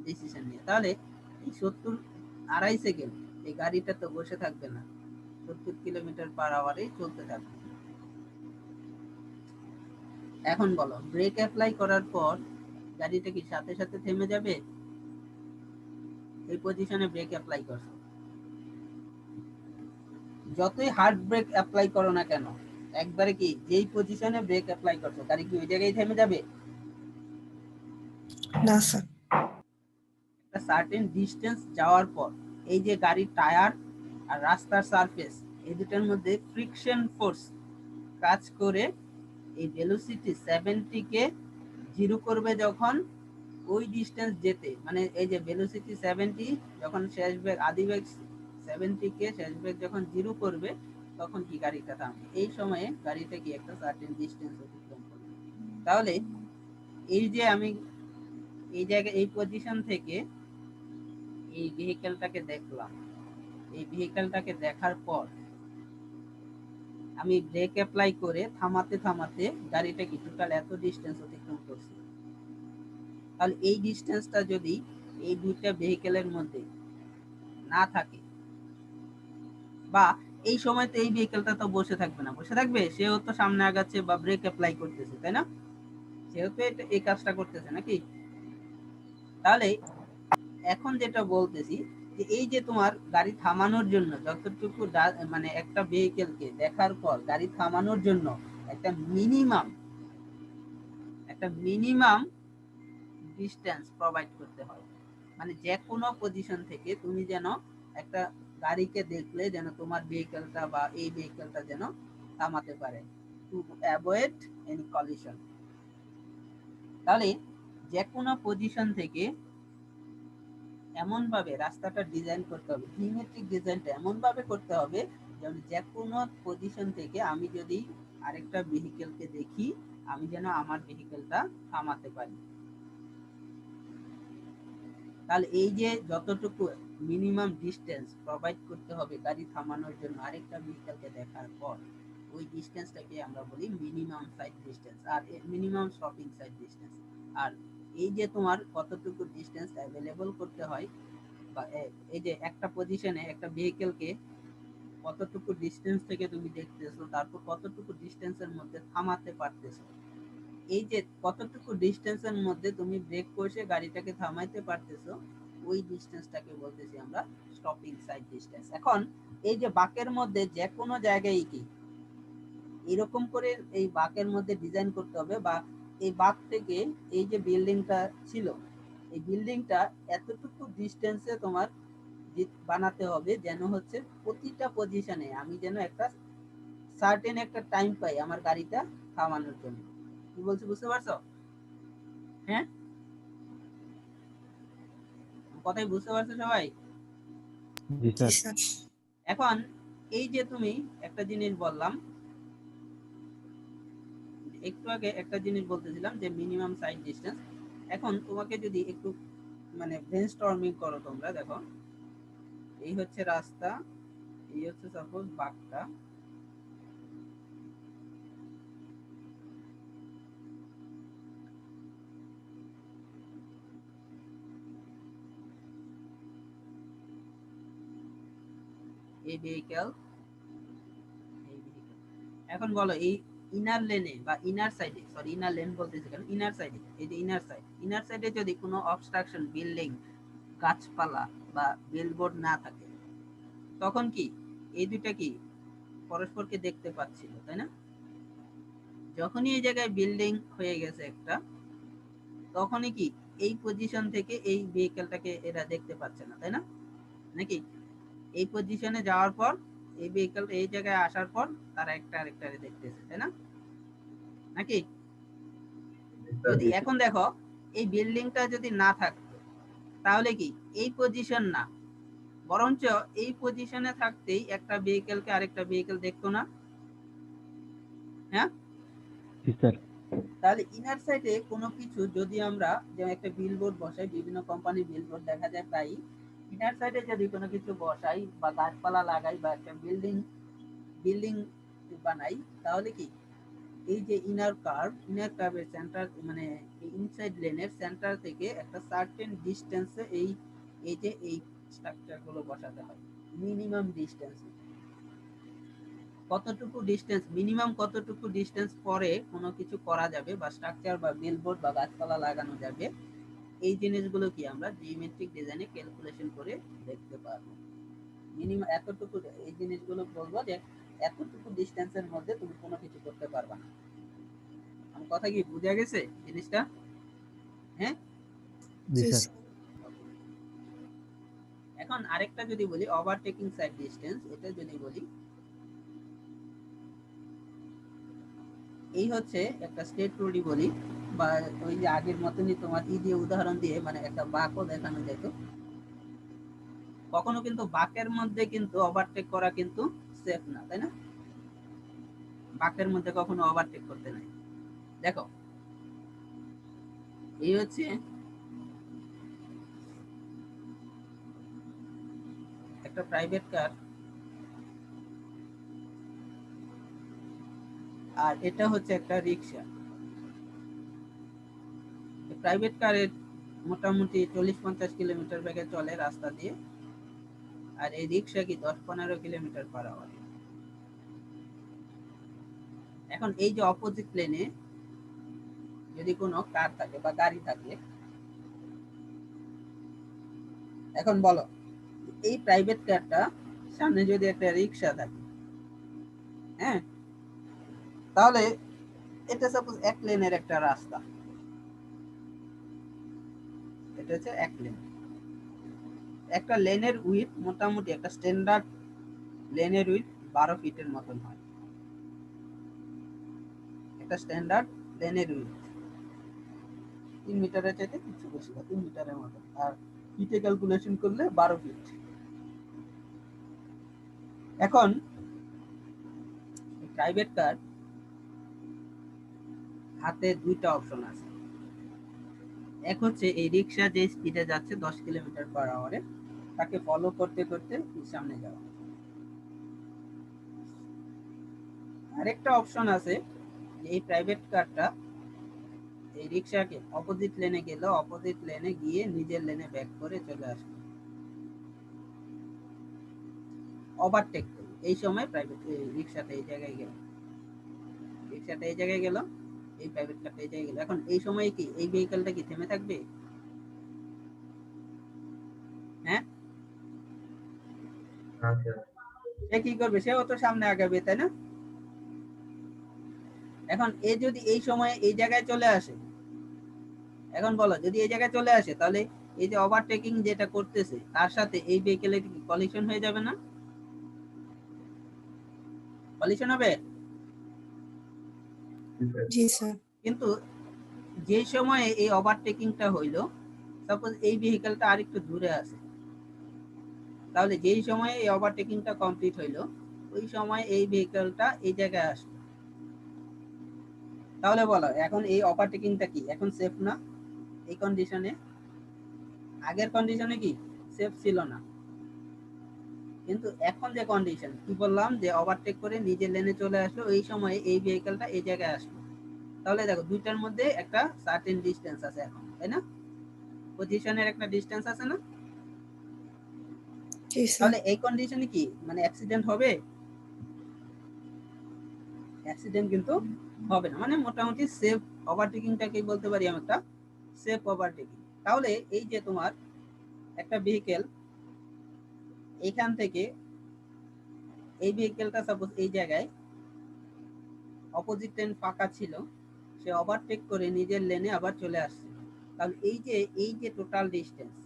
ডিসিশন নিয়ে। তাহলে এই 2.5 সেকেন্ড এই গাড়িটা তো বসে থাকবে না, 70 কিলোমিটার/আওয়ারে চলতে থাকবে। এখন বলো ব্রেক অ্যাপ্লাই করার পর গাড়িটা কি সাথে সাথে থেমে যাবে? এই পজিশনে ব্রেক অ্যাপ্লাই করছো, যতই হার্ড ব্রেক অ্যাপ্লাই করো না কেন, একবারে কি যেই পজিশনে ব্রেক অ্যাপ্লাই করছো গাড়ি কি ওই জায়গায় থেমে যাবে? না স্যার। একটা সার্টেন ডিস্টেন্স যাওয়ার পর এই যে গাড়ির টায়ার আর রাস্তার সারফেস এই দুটোর মধ্যে ফ্রিকশন ফোর্স কাজ করে এই ভেলোসিটি 70 কে 0 করবে যখন ওই ডিস্টেন্স যেতে, মানে এই যে ভেলোসিটি 70 যখন শেষ বেগ আদি বেগ 70 কে শেষ বেগ যখন 0 করবে তখন কি গাড়িটা থামবে, এই সময়ে গাড়িটা কি একটা সার্টেন ডিস্টেন্স অতিক্রম করবে। তাহলে এই যে আমি এই জায়গায় এই পজিশন থেকে এই ভেহিকেলটাকে দেখলাম, এই ভেহিকেলটাকে দেখার পর আমি ব্রেক অ্যাপ্লাই করে থামাতে থামাতে গাড়িটা কি টোটাল এত ডিস্টেন্স অতিক্রম করছে। তাহলে এই ডিস্টেন্সটা যদি এই দুইটা ভেহিকেলের মধ্যে না থাকে, বা এই সময় তো এই ভেহিকেলটা তো বসে থাকবে না, বসে থাকবে, সেও তো সামনে আগাচ্ছে বা ব্রেক অ্যাপ্লাই করতেছে, তাই না? সেও তো এই কাজটা করতেছে নাকি? তাহলে এখন যেটা বলতেছি যে এই যে তোমার গাড়ি থামানোর জন্য যতটুকু মানে একটা ভেহিকেলকে দেখার পর গাড়ি থামানোর জন্য একটা মিনিমাম ডিস্টেন্স প্রোভাইড করতে হয়। মানে যে কোনো পজিশন থেকে তুমি যেন একটা গাড়িকে দেখলে যেন তোমার ভেহিকেলটা বা এই ভেহিকেলটা যেন থামাতে পারে, টু অ্যাভয়েড এনি কলিশন। তাহলে যে কোনো পজিশন থেকে এমন ভাবে রাস্তাটা ডিজাইন করতে হবে, জিওমেট্রিক ডিজাইনটা এমন ভাবে করতে হবে যেন যে কোনো পজিশন থেকে আমি যদি আরেকটা ভেহিকেলকে দেখি, আমি যেন আমার ভেহিকেলটা থামাতে পারি। তাহলে এই যে যতটুকু মিনিমাম ডিস্টেন্স প্রোভাইড করতে হবে গাড়ি থামানোর জন্য আরেকটা ভেহিকেলকে দেখার পর, ওই ডিস্টেন্সটাকে আমরা বলি মিনিমাম সাইড ডিস্টেন্স আর মিনিমাম স্টপিং সাইড ডিস্টেন্স। আর এই যে তোমার কতটুকু ডিস্টেন্স অ্যাভেলেবল করতে হয়, বা এই যে একটা পজিশনে একটা ভেহিকেলকে কতটুকু ডিস্টেন্স থেকে তুমি দেখতেছো, তারপর কতটুকু ডিস্টেন্সের মধ্যে থামাতে পারতেছো, এই যে কতটুকু ডিস্টেন্সের মধ্যে তুমি ব্রেক কষে গাড়িটাকে থামাইতে পারতেছো, ওই ডিস্টেন্সটাকে বলতেছি আমরা স্টপিং সাইড ডিস্টেন্স। এখন এই যে বাঁকের মধ্যে যে কোনো জায়গায় কি এরকম করে এই বাঁকের মধ্যে ডিজাইন করতে হবে, বা এই বাঁক থেকে এই যে বিল্ডিংটা ছিল, এই বিল্ডিংটা এতটুকু ডিস্টেন্সে তোমার বানাতে হবে যেন হচ্ছে প্রতিটা পজিশনে আমি যেন একটা সার্টেন একটা টাইম পাই আমার গাড়িটা থামানোর জন্য। কি বলছি বুঝতে পারছো? হ্যাঁ, কথাই বুঝতে পারছো সবাই? জি স্যার। এখন এই যে তুমি একটা জিনিস বললাম, একটু আগে একটা জিনিস বলতেছিলাম যে মিনিমাম সাইড ডিস্টেন্স। এখন তোমাকে যদি একটু মানে ব্রেনস্টর্মিং করো, তোমরা দেখো এই হচ্ছে রাস্তা, এই হচ্ছে সাপোজ বাঁকটা, এই ভেহিকেল, এই ভেহিকেল। এখন বলো এই ইনার লেনে বা ইনার সাইডে, সরি ইনার লেন বলতেছি কেন, ইনার সাইডে, এই যে ইনার সাইডে যদি কোনো অবস্ট্রাকশন, বিল্ডিং, গাছপালা বা বিলবোর্ড না থাকে, তখন কি এই দুইটা কি পরস্পরকে দেখতে পাচ্ছিল, তাই না? যখনই এই জায়গায় বিল্ডিং হয়ে গেছে একটা, তখনই কি এই পজিশন থেকে এই ভেহিকেলটাকে এরা দেখতে পাচ্ছে না, তাই না? নাকি এই পজিশনে যাওয়ার পর এই ভেহিকেল এই জায়গায় আসার পর তারা একটা আরেকটারে দেখতেছে, তাই না? নাকি যদি এখন দেখো এই বিল্ডিংটা যদি না থাকতো, তাহলে কি এই পজিশন না, বরঞ্চ এই পজিশনে থাকতেই একটা ভেহিকেলকে আরেকটা ভেহিকেল দেখতো না? হ্যাঁ, জি স্যার। তাহলে ইনার সাইডে কোনো কিছু যদি আমরা যেমন একটা বিলবোর্ড বসাই, বিভিন্ন কোম্পানির বিলবোর্ড দেখা যায় প্রায়, ইনার সাইডে যদি কোনো কিছু বসাই বা গাছপালা লাগাই বা একটা বিল্ডিং বিল্ডিং বানাই, তাহলে কি এই যে ইনার কার্ভের সেন্টার মানে ইনসাইড লেনের সেন্টার থেকে একটা সার্টেন ডিস্টেন্সে এই যে এই স্ট্রাকচার গুলো বসাতে হয়। মিনিমাম ডিস্টেন্স কতটুকু ডিস্টেন্স, মিনিমাম কতটুকু ডিস্টেন্স পরে কোনো কিছু করা যাবে বা স্ট্রাকচার বা বিলবোর্ড বা গাছপালা লাগানো যাবে, এই জিনিসগুলো কি আমরা জিওমেট্রিক ডিজাইনে ক্যালকুলেশন করে দেখতে পারবো। মিনিমাম এতটুকু, এই জিনিসগুলো বলবো যে এতটুকু ডিস্টেন্সের মধ্যে তুমি কোনো কিছু করতে পারবা না। আমার কথা কি বুঝা গেছে জিনিসটা? হ্যাঁ, জি স্যার। এখন আরেকটা যদি বলি ওভারটেকিং সাইড ডিস্টেন্স, এটা যদি বলি, এই হচ্ছে একটা স্টেট রোডই বলি, বা ওই যে আগের মতনই তোমার দিয়ে উদাহরণ দিয়ে মানে একটা বাঁকও দেখানো যেত। কখনো কিন্তু বাঁকের মধ্যে কিন্তু ওভারটেক করা কিন্তু সেফ না, তাই না? বাঁকের মধ্যে কখনো ওভারটেক করতে নাই। দেখো এই হচ্ছে একটা প্রাইভেট কার, আর এটা হচ্ছে একটা রিক্সা। প্রাইভেট কারের মোটামুটি 40-50 কিলোমিটার বেগে চলে রাস্তা দিয়ে, আর এই রিক্সা কি 10-15 কিলোমিটার পার আওয়ার। এখন এই যে অপোজিট লেনে যদি কোনো কার থাকে বা গাড়ি থাকে, এখন বলো এই প্রাইভেট কারটা সামনে যদি একটা রিক্সা থাকে, হ্যাঁ, তাহলে এটা সাপোজ এক লেনের একটা রাস্তা, এটা হচ্ছে এক লেন। একটা লেনের উইথ মোটামুটি একটা স্ট্যান্ডার্ড লেনের উইথ 12 ফিটের মতন হয়। একটা স্ট্যান্ডার্ড লেনের উইথ 3 মিটারের চাইতে কিছু বেশি, 3 মিটারের মতন, আর ফিটে ক্যালকুলেশন করলে 12 ফিট। এখন প্রাইভেট কার হাতে দুইটা অপশন আছে। এক হচ্ছে এই রিক্সা যে স্পিডে যাচ্ছে 10 কিলোমিটার পার আওয়ারে, তাকে ফলো করতে করতে সামনে যাওয়া। আরেকটা অপশন আছে যে এই প্রাইভেট কারটা এই রিক্সাকে অপোজিট লেনে গেল, অপোজিট লেনে গিয়ে নিজের লেনে ব্যাক করে চলে আসবে, ওভারটেক করে। এই সময় প্রাইভেট রিক্সাটা এই জায়গায় গেল, রিক্সাটা এই জায়গায় গেল, এই প্রাইভেট কারটা এই জায়গায় গেল। এখন এই সময় কি এই ভেহিকলটা কি থেমে থাকবে? হ্যাঁ, সে কি করবে? সেও তো সামনে আগাবে, তাই না? এখন এ যদি এই সময়ে এই জায়গায় চলে আসে, এখন বলো যদি এই জায়গায় চলে আসে, তাহলে এই যে ওভারটেকিং যেটা করতেছে তার সাথে এই ভেহিকলের কি কলিশন হয়ে যাবে না? কলিশন হবে। জি স্যার। কিন্তু যে সময়ে এই ওভারটেকিংটা হইলো, সাপোজ এই ভেহিকলটা আরেকটু দূরে আছে, তাহলে যেই সময়ে এই ওভারটেকিংটা কমপ্লিট হইলো ওই সময় এই ভেহিকলটা এই জায়গায় আসবে। তাহলে বলো এখন এই ওভারটেকিংটা কি এখন সেফ না? এই কন্ডিশনে, আগের কন্ডিশনে কি সেফ ছিল না, কিন্তু এখন যে কন্ডিশন কি বললাম যে ওভারটেক করে নিজের লেনে চলে আসলো, ওই সময় এই ভেহিকলটা এই জায়গায় আসলো, তাহলে দেখো দুইটার মধ্যে একটা সার্টেন ডিসটেন্স আছে এখন, তাই না? পজিশনের একটা ডিসটেন্স আছে না? জি স্যার। তাহলে এই কন্ডিশনে কি মানে অ্যাক্সিডেন্ট হবে? অ্যাক্সিডেন্ট কিন্তু হবে না, মানে মোটামুটি সেফ ওভারটেকিংটাকে বলতে পারি আমি একটা সেফ ওভারটেকিং। তাহলে এই যে তোমার একটা ভেহিকেল এইখান থেকে, এই ভেহিকেলটা সাপোজ এই জায়গায় অপোজিট লেন ফাঁকা ছিল, সে ওভারটেক করে নিজের লেনে আবার চলে আসছে, তাহলে এই যে টোটাল ডিসটেন্স,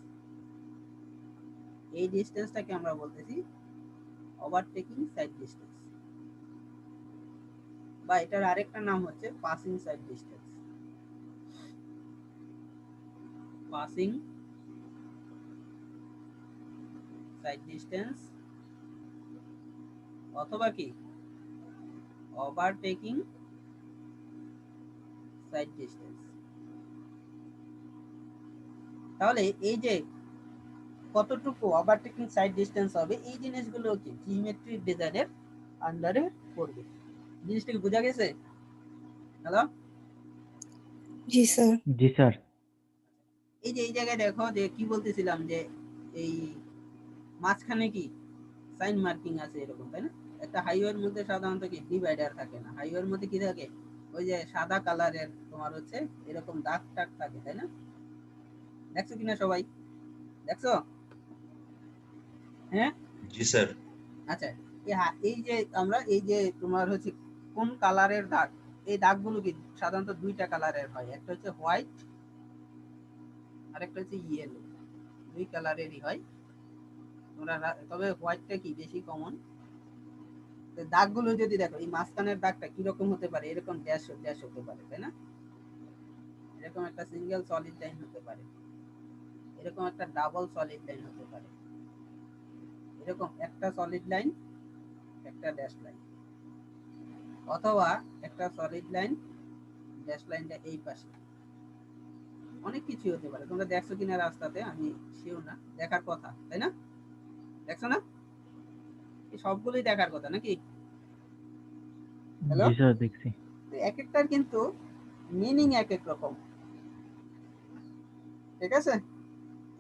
এই ডিসটেন্সটাকে আমরা বলতেছি ওভারটেকিং সাইড ডিসটেন্স, বা এটার আরেকটা নাম হচ্ছে passing side distance. Passing side distance অথবা কি ওভারটেকিং সাইড ডিসটেন্স। তাহলে এই যে কতটুকু ওভারটেকিং সাইড ডিসটেন্স হবে, এই জিনিসগুলো কি জিওমেট্রিক ডিজাইনের আন্ডারে পড়বে। জিনিসটা কি বোঝা গেছে? হ্যালো, জি স্যার। জি স্যার। এই যে এই জায়গায় দেখো যে কি বলতেছিলাম যে এই মাঝখানে কি সাইন মার্কিং আছে এরকম, তাই না? একটা হাইওয়ের মধ্যে সাধারণত কি ডিভাইডার থাকে না, হাইওয়ের মধ্যে কি থাকে ওই যে সাদা কালারের তোমার হচ্ছে এরকম দাগ টাগ থাকে, তাই না? দেখছো কিনা সবাই? দেখছো? হ্যাঁ, জি স্যার। আচ্ছা, এই যে আমরা এই যে তোমার হচ্ছে কোন কালারের দাগ, এই দাগগুলো কি সাধারণত দুইটা কালারের হয়, একটা হচ্ছে হোয়াইট আর একটা হচ্ছে ইয়েলো, দুই কালারেরই হয়। তোমরা তবে হোয়াইটটা কি বেশি কমন। দাগগুলো যদি দেখো, এই মাঝখানের দাগটা কিরকম হতে পারে, এরকম ড্যাশ ড্যাশ হতে পারে, তাই না? এরকম একটা সিঙ্গেল সলিড লাইন হতে পারে, এরকম একটা ডাবল সলিড লাইন হতে পারে, এরকম একটা সলিড লাইন একটা ড্যাশ লাইন, অথবা একটা সলিড লাইন, ড্যাশ লাইনটা এই পাশে, অনেক কিছু হতে পারে। তোমরা দেখছো কিনা রাস্তাতে আমি শিওর না, দেখার কথা তাই না? দেখছো না? এই সবগুলোই দেখার কথা নাকি? হ্যালো, জি স্যার দেখছি। এক একটার কিন্তু মিনিং এক এক রকম, ঠিক আছে?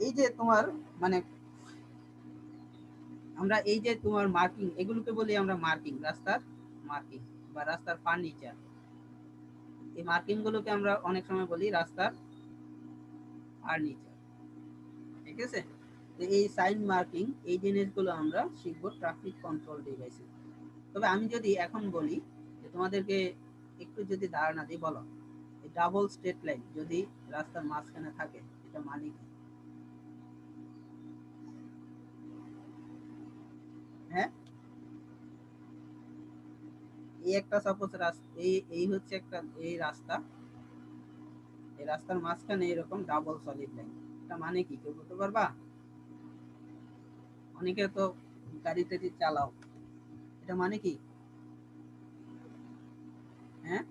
এই যে তোমার মানে আমরা এই যে তোমার মার্কিং, এগুলোকে বলি আমরা মার্কিং, রাস্তার মার্কিং বা রাস্তার ফার্নিচার। এই মার্কিং গুলোকে আমরা অনেক সময় বলি রাস্তার ফার্নিচার, ঠিক আছে? তো এই সাইন মার্কিং, এই জিনিসগুলো আমরা শিখবো ট্রাফিক কন্ট্রোল ডিভাইসে। তবে আমি যদি এখন বলি যে তোমাদেরকে একটু যদি ধারণা দিই, বলো এই ডাবল স্ট্রেট লাইন যদি রাস্তার মাঝখানে থাকে এটা মানে কি? হ্যাঁ, এই একটা সাপোজ রাস্তা, এই হচ্ছে একটা এই রাস্তা, এই রাস্তার মাঝখানে এরকম ডাবল সলিড লাইন, এটা মানে কি কেউ বলতে পারবা? অনেকে তো গাড়িতে চালাও, এটা মানে কি? হ্যাঁ,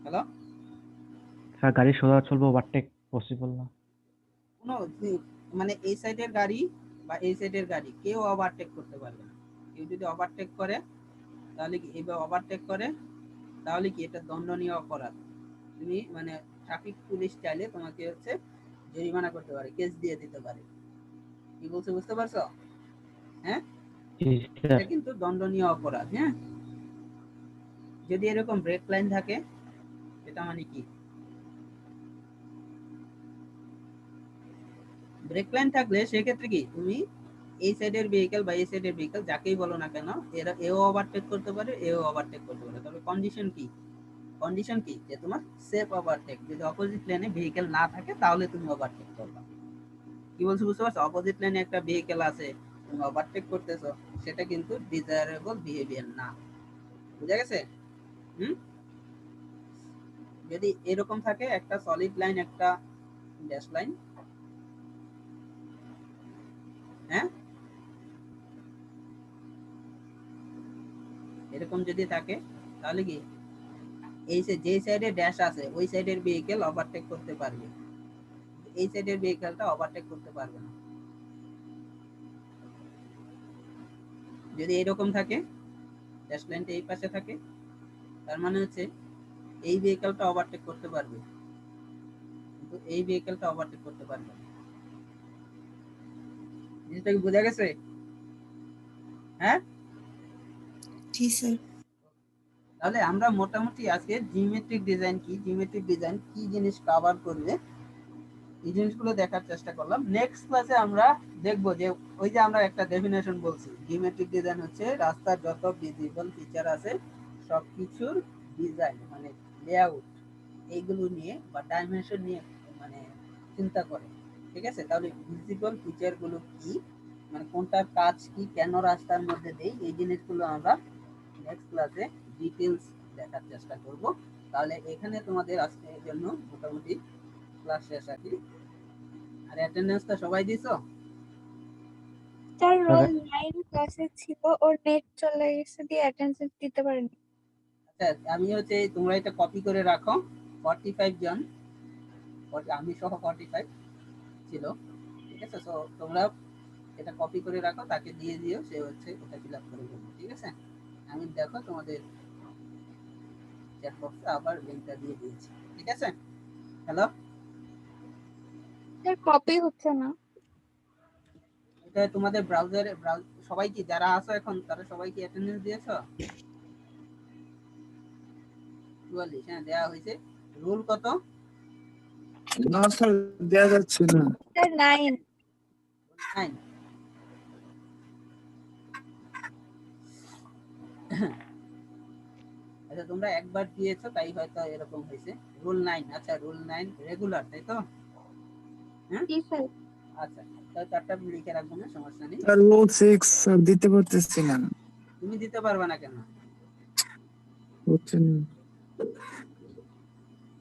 হ্যালো, স্যার গাড়ি সোজা চলবে, ওভারটেক পসিবল না। কোনো মানে এই সাইডের গাড়ি বা এই সাইডের গাড়ি কেউ ওভারটেক করতে পারবে না। কেউ যদি ওভারটেক করে তাহলে কি, এইভাবে ওভারটেক করে তাহলে কি এটা দণ্ডনীয় অপরাধ। তুমি মানে ট্রাফিক পুলিশ চাইলে তোমাকে হচ্ছে জরিমানা করতে পারে, কেস দিয়ে দিতে পারে। কি বলছো, বুঝতে পারছো? হ্যাঁ, জি স্যার। এটা কিন্তু দণ্ডনীয় অপরাধ। হ্যাঁ, যদি এরকম ব্রেক লাইন থাকে এটা মানে কি? ব্রেক লাইন থাকলে সেক্ষেত্রে কি তুমি এই সাইডের ভেহিকেল বা এই সাইডের ভেহিকেল যাকেই বলো না কেন, এরা এও ওভারটেক করতে পারে, এও ওভারটেক করতে পারে। তবে কন্ডিশন কি? কন্ডিশন কি যে তোমার সেফ ওভারটেক। যদি অপোজিট লেনে ভেহিকেল না থাকে তাহলে তুমি ওভারটেক করবা। কি বলছো, বুঝতে পারছো? অপোজিট লাইনে একটা ভেহিকেল আছে, তুমি ওভারটেক করতেছো, সেটা কিন্তু ডিজায়ারেবল বিহেভিয়ার না। বুঝা গেছে? হুম, যদি এরকম থাকে একটা সলিড লাইন, একটা ড্যাশ লাইন, হ্যাঁ, এরকম যদি থাকে তাহলে কি এই যে সাইডে ড্যাশ আছে ওই সাইডের ভেহিকেল ওভারটেক করতে পারবে, এই সাইডের ভেহিকেলটা ওভারটেক করতে পারবে না। যদি এরকম থাকে, ড্যাশ লাইনটা এই পাশে থাকে, তার মানে হচ্ছে এই ভেহিকেলটা ওভারটেক করতে পারবে, কিন্তু এই ভেহিকেলটা ওভারটেক করতে পারবে না। জিনিসটা কি বোঝা গেছে? হ্যাঁ, জি স্যার। তাহলে আমরা মোটামুটি আজকে জিওমেট্রিক ডিজাইন কি, জিওমেট্রিক ডিজাইন কি জিনিস কভার করবে, এই জিনিসগুলো দেখার চেষ্টা করলাম। নেক্সট ক্লাসে আমরা দেখবো যে ওই যে আমরা একটা ডেফিনেশন বলছি, জিওমেট্রিক ডিজাইন হচ্ছে রাস্তার যত ভিজিবল ফিচার আছে সবকিছুর ডিজাইন মানে লেআউট, এইগুলো নিয়ে বা ডাইমেনশন নিয়ে মানে চিন্তা করে, ঠিক আছে? তাহলে ভিজিবল ফিচার গুলো কি, মানে কোনটার কাজ কি, কেন রাস্তার মধ্যে দেই, এই জিনিসগুলো আমরা নেক্সট ক্লাসে ডিটেলস দেখার চেষ্টা করব। তাহলে এখানে তোমাদের আজকের জন্য মোটামুটি ক্লাস শেষ আর কি। আর অ্যাটেন্ডেন্সটা সবাই দিছো? তার স্যার রোল 9 ক্লাসে ছিল, ওর নেট চলে গেছে দিয়ে অ্যাটেন্ডেন্স দিতে পারেনি। আচ্ছা, আমি হচ্ছে তোমরা এটা কপি করে রাখো। 45 জন, আমি সহ 45 ছিল, ঠিক আছে? তো তোমরা এটা কপি করে রাখো, তাকে দিয়ে দিও, সে হচ্ছে এটা ফিল আপ করে দেবে, ঠিক আছে? আমি দেখো তোমাদের চ্যাট বক্সে আবার লিংকটা দিয়ে দিয়েছি, ঠিক আছে? হ্যালো, তার কপি হচ্ছে না। এটা তোমাদের ব্রাউজারে সবাই কি যারা আছো এখন তারা সবাই কি অ্যাটেন্ডেন্স দিয়েছো? 44, হ্যাঁ দেওয়া হয়েছে। রুল কত? না স্যার, দেওয়া যাচ্ছে না। তার 9। 9। আচ্ছা, তোমরা একবার দিয়েছো তাই হয়তো এরকম হয়েছে। রুল 9, আচ্ছা রুল 9 রেগুলার, তাই তো? হ্যাঁ, জি স্যার। আচ্ছা, তাহলে চারটা লিখে রাখবো না, সমস্যা নেই। স্যার রোল 6 স্যার দিতে পারতেছি না, তুমি দিতে পারবে না কেন? হচ্ছে না।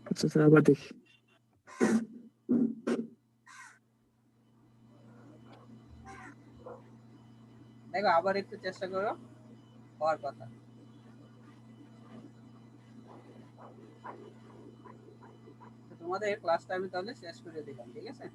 আচ্ছা স্যার, আবার দেখি। দেখো আবার একটু চেষ্টা করো, হওয়ার কথা। তো তোমাদের ক্লাসটা আমি তাহলে শেষ করে দিলাম, ঠিক আছে?